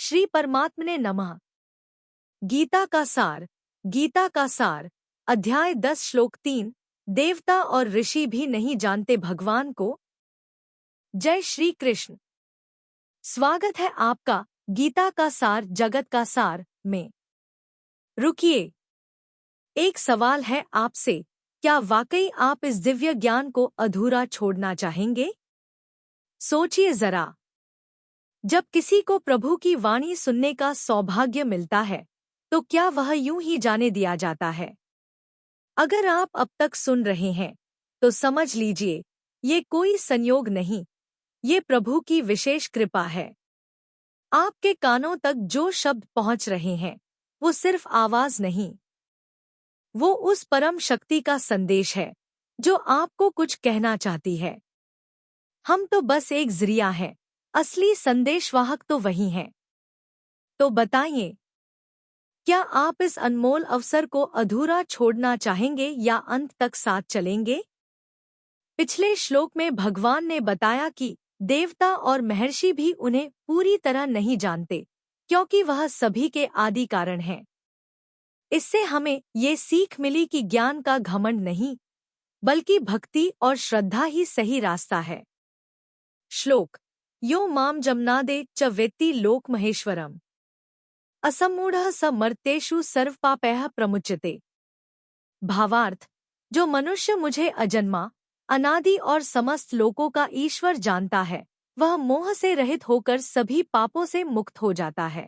श्री परमात्मने नमः। गीता का सार। गीता का सार अध्याय 10 श्लोक 3। देवता और ऋषि भी नहीं जानते भगवान को। जय श्री कृष्ण। स्वागत है आपका गीता का सार जगत का सार में। रुकिए, एक सवाल है आपसे, क्या वाकई आप इस दिव्य ज्ञान को अधूरा छोड़ना चाहेंगे? सोचिए जरा। जब किसी को प्रभु की वाणी सुनने का सौभाग्य मिलता है तो क्या वह यूं ही जाने दिया जाता है? अगर आप अब तक सुन रहे हैं तो समझ लीजिए, ये कोई संयोग नहीं, ये प्रभु की विशेष कृपा है। आपके कानों तक जो शब्द पहुंच रहे हैं वो सिर्फ आवाज नहीं, वो उस परम शक्ति का संदेश है जो आपको कुछ कहना चाहती है। हम तो बस एक जरिया हैं, असली संदेशवाहक तो वही हैं। तो बताइए, क्या आप इस अनमोल अवसर को अधूरा छोड़ना चाहेंगे या अंत तक साथ चलेंगे? पिछले श्लोक में भगवान ने बताया कि देवता और महर्षि भी उन्हें पूरी तरह नहीं जानते, क्योंकि वह सभी के आदि कारण हैं। इससे हमें ये सीख मिली कि ज्ञान का घमंड नहीं, बल्कि भक्ति और श्रद्धा ही सही रास्ता है। श्लोक। यो माम जमनादे च वेत्ति लोक महेश्वरम असम्मूढ़ः स मर्त्येषु सर्वपापैः प्रमुच्यते। भावार्थ, जो मनुष्य मुझे अजन्मा, अनादि और समस्त लोकों का ईश्वर जानता है, वह मोह से रहित होकर सभी पापों से मुक्त हो जाता है।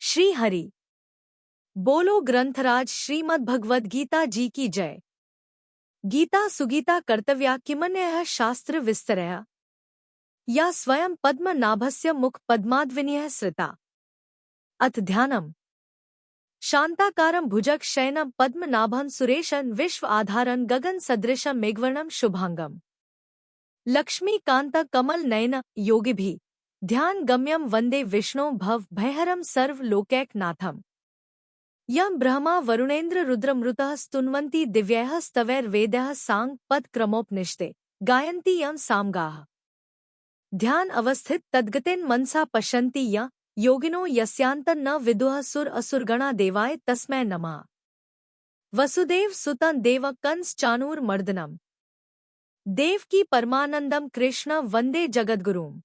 श्री हरि बोलो। ग्रंथराज श्रीमद् भगवद गीता जी की जय। गीता सुगीता कर्तव्या किमन्यः शास्त्र विस्तरया या स्वयं पद्मनाभस्य मुख पद्माद्विनीयः सृता। अथ ध्यानम्। शांताकारं भुजग शयनं पद्मनाभं सुरेशं विश्व आधारं गगन सदृशं मेघवर्णं शुभांगं लक्ष्मीकांत कमल नयन योगिभिः ध्यान गम्यं वंदे विष्णु भव भयहरं सर्व लोकैकनाथम् यं ब्रह्मा वरुणेन्द्र रुद्रमृतः स्तुन्वन्ति दिव्यैः स्तवैर्वेदैः सांग पद क्रमोपनिषदे गायन्ति यं सामगाः। ध्यान अवस्थित तद्गतेन मनसा पश्यन्ति यं योगिनो यस्यान्तं न विदुः सुर असुरगणा देवाय तस्मै नमः। वसुदेव सुतं देव कंस चाणूर मर्दनम देवकी परमानंदम कृष्ण वंदे जगद्गुरुम।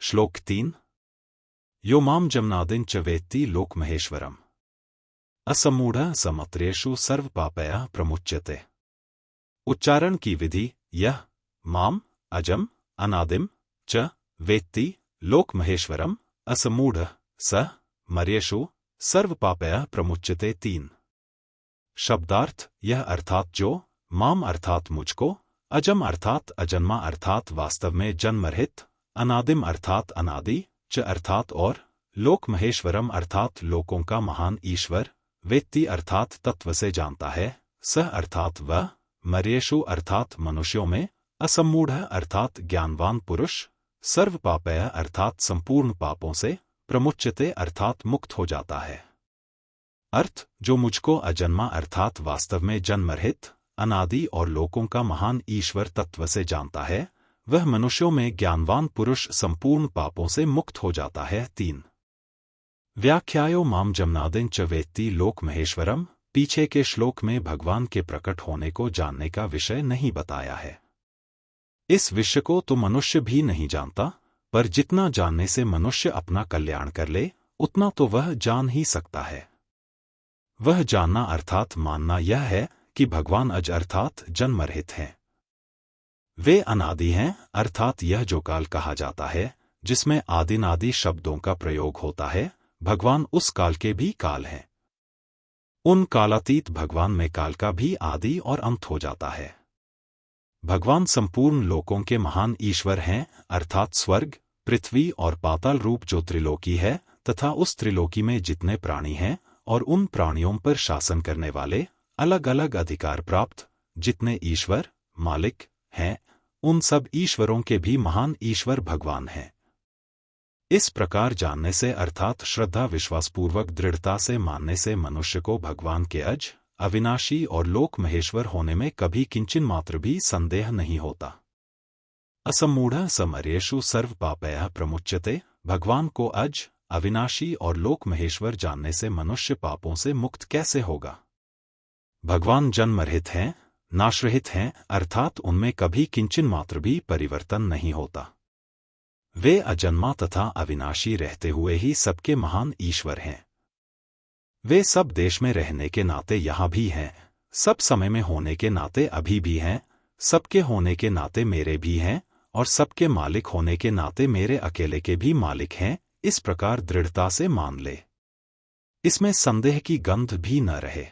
श्लोक 3। यो माम जमनादिं च वेत्ति लोक महेश्वरम असम्मूढ़ः समत्रेषु सर्वपापैः प्रमुच्यते। उच्चारण की विधि। यह माम अजम अनादिम च वेत्ति लोक महेश्वरम असम्मूढ़ः स मर्येषु सर्वपापैः प्रमुच्यते। 3। शब्दार्थ। यह अर्थात जो, माम अर्थात मुझको, अजम अर्थात अजन्मा अर्थात वास्तव में जन्मरहित, अनादिम अर्थात अनादि, च अर्थात और, लोक महेश्वरम अर्थात लोकों का महान ईश्वर, वेत्ति अर्थात तत्व से जानता है, सह अर्थात वह, मर्येषु अर्थात मनुष्यों में, असम्मूढ़ अर्थात ज्ञानवान पुरुष, सर्वपापैः अर्थात संपूर्ण पापों से, प्रमुच्यते अर्थात मुक्त हो जाता है। अर्थ। जो मुझको अजन्मा अर्थात वास्तव में जन्मरहित, अनादि और लोकों का महान ईश्वर तत्व से जानता है, वह मनुष्यों में ज्ञानवान पुरुष संपूर्ण पापों से मुक्त हो जाता है। 3। व्याख्यायो माम जमनादिं च वेत्ति लोक महेश्वरम। पीछे के श्लोक में भगवान के प्रकट होने को जानने का विषय नहीं बताया है। इस विषय को तो मनुष्य भी नहीं जानता, पर जितना जानने से मनुष्य अपना कल्याण कर ले, उतना तो वह जान ही सकता है। वह जानना अर्थात मानना यह है कि भगवान अज अर्थात जन्मरहित हैं। वे अनादि हैं, अर्थात यह जो काल कहा जाता है, जिसमें आदिनादि शब्दों का प्रयोग होता है, भगवान उस काल के भी काल हैं। उन कालातीत भगवान में काल का भी आदि और अंत हो जाता है। भगवान संपूर्ण लोकों के महान ईश्वर हैं, अर्थात स्वर्ग, पृथ्वी और पाताल रूप जो त्रिलोकी है, तथा उस त्रिलोकी में जितने प्राणी हैं और उन प्राणियों पर शासन करने वाले, अलग अलग अधिकार प्राप्त जितने ईश्वर मालिक हैं, उन सब ईश्वरों के भी महान ईश्वर भगवान हैं। इस प्रकार जानने से अर्थात श्रद्धा विश्वासपूर्वक दृढ़ता से मानने से मनुष्य को भगवान के अज, अविनाशी और लोक महेश्वर होने में कभी किंचिन मात्र भी संदेह नहीं होता। असम्मूढ़ः स मर्येषु सर्वपापैः प्रमुच्यते। भगवान को अज, अविनाशी और लोक महेश्वर जानने से मनुष्य पापों से मुक्त कैसे होगा? भगवान जन्मरहित हैं, नाशरहित हैं, अर्थात उनमें कभी किंचन मात्र भी परिवर्तन नहीं होता। वे अजन्मा तथा अविनाशी रहते हुए ही सबके महान ईश्वर हैं। वे सब देश में रहने के नाते यहाँ भी हैं, सब समय में होने के नाते अभी भी हैं, सबके होने के नाते मेरे भी हैं, और सबके मालिक होने के नाते मेरे अकेले के भी मालिक हैं। इस प्रकार दृढ़ता से मान ले, इसमें संदेह की गंध भी न रहे।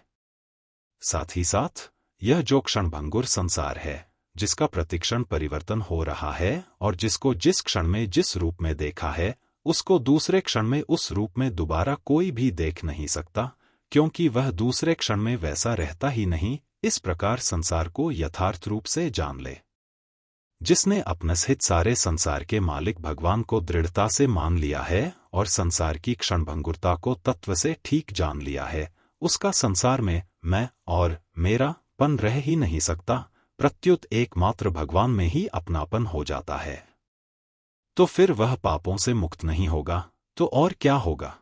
साथ ही साथ यह जो क्षणभंगुर संसार है, जिसका प्रतिक्षण परिवर्तन हो रहा है और जिसको जिस क्षण में जिस रूप में देखा है, उसको दूसरे क्षण में उस रूप में दोबारा कोई भी देख नहीं सकता, क्योंकि वह दूसरे क्षण में वैसा रहता ही नहीं। इस प्रकार संसार को यथार्थ रूप से जान ले। जिसने अपनसहित सारे संसार के मालिक भगवान को दृढ़ता से मान लिया है और संसार की क्षणभंगुरता को तत्व से ठीक जान लिया है, उसका संसार में मैं और मेरा पन रह ही नहीं सकता, प्रत्युत एकमात्र भगवान में ही अपनापन हो जाता है। तो फिर वह पापों से मुक्त नहीं होगा तो और क्या होगा?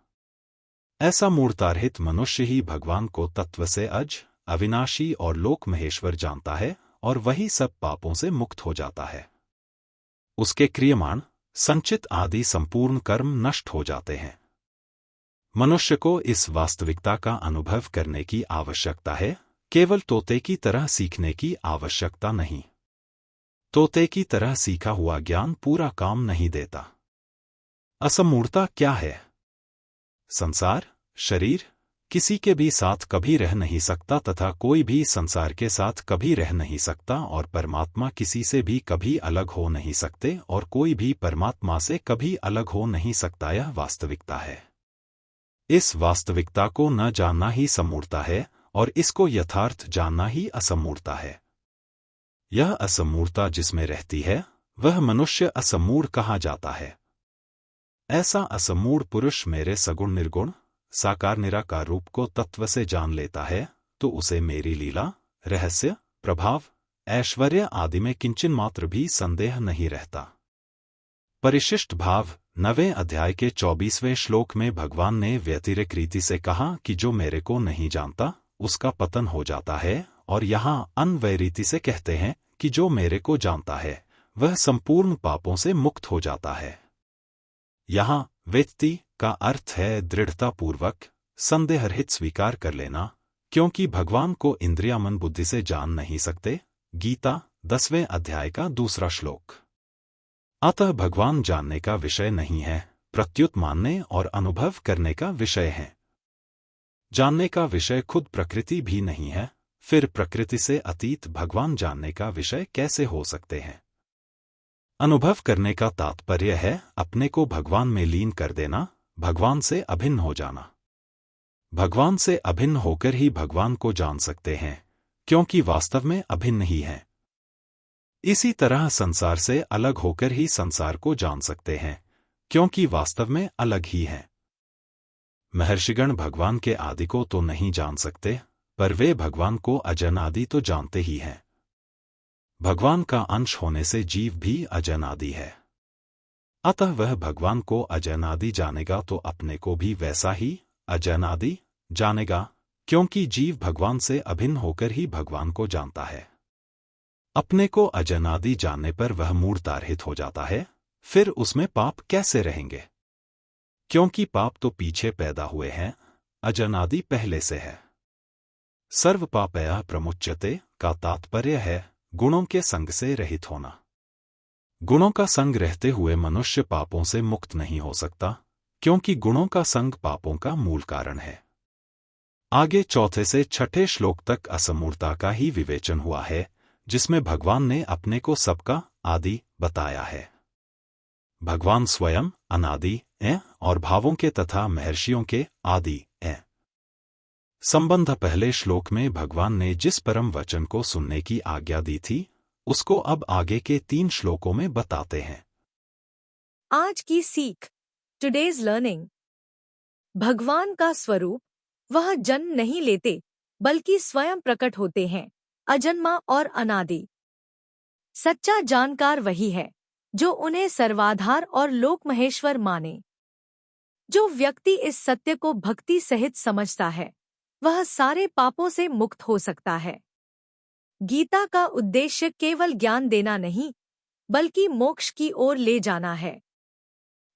ऐसा मूर्तारहित मनुष्य ही भगवान को तत्व से अज, अविनाशी और लोक महेश्वर जानता है और वही सब पापों से मुक्त हो जाता है। उसके क्रियमाण, संचित आदि संपूर्ण कर्म नष्ट हो जाते हैं। मनुष्य को इस वास्तविकता का अनुभव करने की आवश्यकता है, केवल तोते की तरह सीखने की आवश्यकता नहीं। तोते की तरह सीखा हुआ ज्ञान पूरा काम नहीं देता। असमूर्ता क्या है? संसार, शरीर किसी के भी साथ कभी रह नहीं सकता तथा कोई भी संसार के साथ कभी रह नहीं सकता, और परमात्मा किसी से भी कभी अलग हो नहीं सकते और कोई भी परमात्मा से कभी अलग हो नहीं सकता। यह वास्तविकता है। इस वास्तविकता को न जानना ही समूर्ता है और इसको यथार्थ जानना ही असमूर्ता है। यह असमूर्ता जिसमें रहती है वह मनुष्य असमूढ़ कहा जाता है। ऐसा असमूढ़ पुरुष मेरे सगुण निर्गुण साकार निराकार रूप को तत्व से जान लेता है तो उसे मेरी लीला, रहस्य, प्रभाव, ऐश्वर्य आदि में किंचन मात्र भी संदेह नहीं रहता। परिशिष्ट भाव 9वें अध्याय के 24वें श्लोक में भगवान ने व्यतिरेक रीति से कहा कि जो मेरे को नहीं जानता उसका पतन हो जाता है, और यहाँ अन्वय रीति से कहते हैं कि जो मेरे को जानता है वह संपूर्ण पापों से मुक्त हो जाता है। यहाँ वेत्ति का अर्थ है दृढ़तापूर्वक, संदेहरहित स्वीकार कर लेना, क्योंकि भगवान को इंद्रिया मन बुद्धि से जान नहीं सकते। गीता 10वें अध्याय का 2 श्लोक। अतः भगवान जानने का विषय नहीं है, प्रत्युत मानने और अनुभव करने का विषय है। जानने का विषय खुद प्रकृति भी नहीं है, फिर प्रकृति से अतीत भगवान जानने का विषय कैसे हो सकते हैं? अनुभव करने का तात्पर्य है अपने को भगवान में लीन कर देना, भगवान से अभिन्न हो जाना। भगवान से अभिन्न होकर ही भगवान को जान सकते हैं, क्योंकि वास्तव में अभिन्न ही है। इसी तरह संसार से अलग होकर ही संसार को जान सकते हैं, क्योंकि वास्तव में अलग ही है। महर्षिगण भगवान के आदि को तो नहीं जान सकते, पर वे भगवान को अजनादि तो जानते ही हैं। भगवान का अंश होने से जीव भी अजनादि है। अतः वह भगवान को अजनादि जानेगा तो अपने को भी वैसा ही अजनादि जानेगा, क्योंकि जीव भगवान से अभिन्न होकर ही भगवान को जानता है। अपने को अजनादि जानने पर वह मूर्तारहित हो जाता है, फिर उसमें पाप कैसे रहेंगे? क्योंकि पाप तो पीछे पैदा हुए हैं, अजनादि पहले से है। सर्व पापया प्रमुच्यते का तात्पर्य है गुणों के संग से रहित होना। गुणों का संग रहते हुए मनुष्य पापों से मुक्त नहीं हो सकता, क्योंकि गुणों का संग पापों का मूल कारण है। आगे 4 से 6 श्लोक तक असमूर्ता का ही विवेचन हुआ है, जिसमें भगवान ने अपने को सबका आदि बताया है। भगवान स्वयं अनादि हैं और भावों के तथा महर्षियों के आदि हैं। संबंध पहले श्लोक में भगवान ने जिस परम वचन को सुनने की आज्ञा दी थी, उसको अब आगे के 3 श्लोकों में बताते हैं। आज की सीख, टुडेज लर्निंग। भगवान का स्वरूप, वह जन्म नहीं लेते बल्कि स्वयं प्रकट होते हैं, अजन्मा और अनादि। सच्चा जानकार वही है जो उन्हें सर्वाधार और लोकमहेश्वर माने। जो व्यक्ति इस सत्य को भक्ति सहित समझता है, वह सारे पापों से मुक्त हो सकता है। गीता का उद्देश्य केवल ज्ञान देना नहीं, बल्कि मोक्ष की ओर ले जाना है।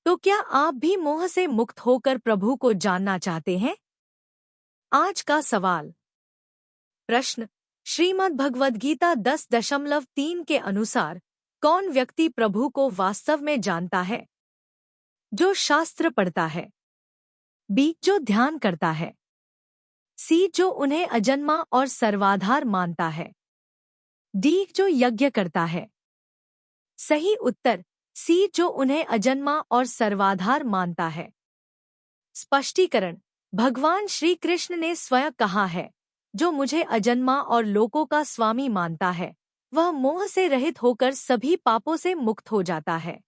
तो क्या आप भी मोह से मुक्त होकर प्रभु को जानना चाहते हैं? आज का सवाल। प्रश्न, श्रीमद् भगवद गीता 10.3 के अनुसार कौन व्यक्ति प्रभु को वास्तव में जानता है? जो शास्त्र पढ़ता है। बी, जो ध्यान करता है। सी, जो उन्हें अजन्मा और सर्वाधार मानता है। डी, जो यज्ञ करता है। सही उत्तर सी, जो उन्हें अजन्मा और सर्वाधार मानता है। स्पष्टीकरण, भगवान श्री कृष्ण ने स्वयं कहा है, जो मुझे अजन्मा और लोकों का स्वामी मानता है, वह मोह से रहित होकर सभी पापों से मुक्त हो जाता है।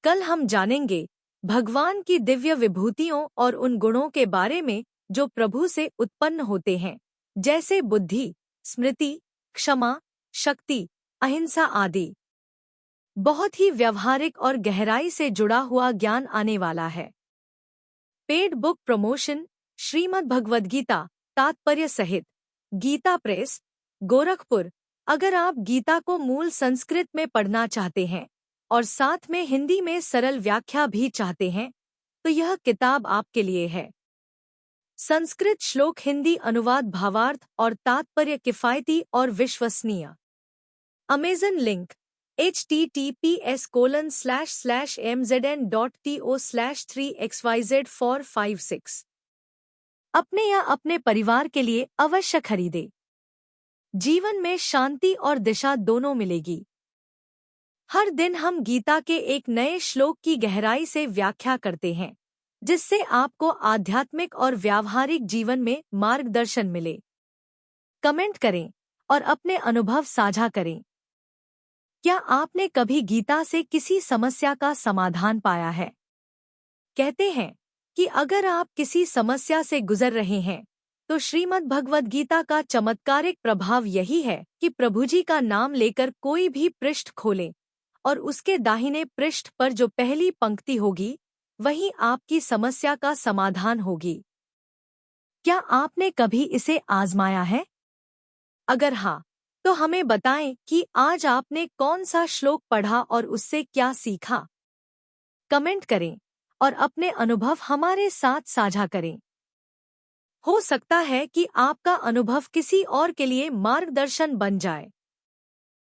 कल हम जानेंगे भगवान की दिव्य विभूतियों और उन गुणों के बारे में जो प्रभु से उत्पन्न होते हैं, जैसे बुद्धि, स्मृति, क्षमा, शक्ति, अहिंसा आदि। बहुत ही व्यवहारिक और गहराई से जुड़ा हुआ ज्ञान आने वाला है। Paid book promotion, Shrimad Bhagavad Gita तात्पर्य सहित, गीता प्रेस, गोरखपुर। अगर आप गीता को मूल संस्कृत में पढ़ना चाहते हैं और साथ में हिंदी में सरल व्याख्या भी चाहते हैं, तो यह किताब आपके लिए है। संस्कृत श्लोक, हिंदी अनुवाद, भावार्थ और तात्पर्य किफायती और विश्वसनीय। Amazon link https://mzn.to/3xyz456। अपने या अपने परिवार के लिए अवश्य खरीदे। जीवन में शांति और दिशा दोनों मिलेगी। हर दिन हम गीता के एक नए श्लोक की गहराई से व्याख्या करते हैं, जिससे आपको आध्यात्मिक और व्यावहारिक जीवन में मार्गदर्शन मिले। कमेंट करें और अपने अनुभव साझा करें। क्या आपने कभी गीता से किसी समस्या का समाधान पाया है? कहते हैं कि अगर आप किसी समस्या से गुजर रहे हैं, तो श्रीमद् भगवद गीता का चमत्कारिक प्रभाव यही है कि प्रभुजी का नाम लेकर कोई भी पृष्ठ खोलें और उसके दाहिने पृष्ठ पर जो पहली पंक्ति होगी, वही आपकी समस्या का समाधान होगी। क्या आपने कभी इसे आजमाया है? अगर हाँ, तो हमें बताएं कि आज आपने कौन सा श्लोक पढ़ा और उससे क्या सीखा। कमेंट करें और अपने अनुभव हमारे साथ साझा करें। हो सकता है कि आपका अनुभव किसी और के लिए मार्गदर्शन बन जाए।